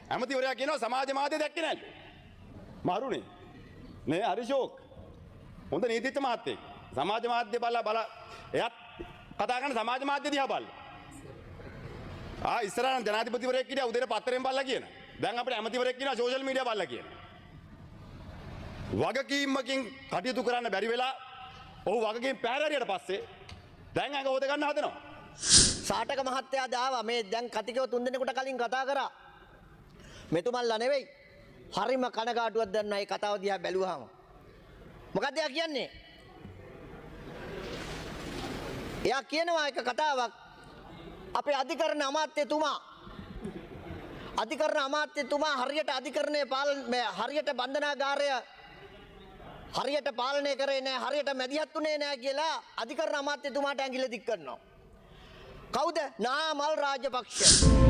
ඇමතිවරයා කියනවා සමාජ මාධ්‍ය දැක්කේ නැල්ලු. මරුනේ. නේ හරි ෂෝක්. හොඳ නීතිච්ච මහත්තයෙක්. සමාජ මාධ්‍ය බලලා එයත් කතා කරන සමාජ මාධ්‍ය දිහා බලලා. ඉස්සරහට ජනාධිපතිවරයෙක් හිටියා උදේට පත්තරෙන් බලලා කියන. දැන් අපිට ඇමතිවරයෙක් කියනවා සෝෂල් මීඩියා බලලා කියන. වගකීමකින් කටයුතු කරන්න බැරි වෙලා ඔහු වගකීම් පැහැරියට පස්සේ දැන් ඇඟ හොද ගන්න හදනවා. සාටක මහත්තයා දාවා මේ දැන් කතිකව 3 දිනකට කලින් කතා කරා. මෙතුමන්ලා නෙවෙයි. හරිම කනගාටුවක් දැන් මේ කතාව දිහා බැලුවාම. මොකක්ද එයා කියන්නේ? එයා කියනවා එක කතාවක් අපේ අධිකරණ අමාත්‍යතුමා හරියට අධිකරණයේ හරියට බන්ධනාගාරය හරියට පාලනය කරේ නැහැ හරියට මැදිහත් උනේ නැහැ කියලා අධිකරණ අමාත්‍යතුමාට ඇඟිල්ල දික් කරනවා. කවුද? නාමල් රාජපක්ෂ.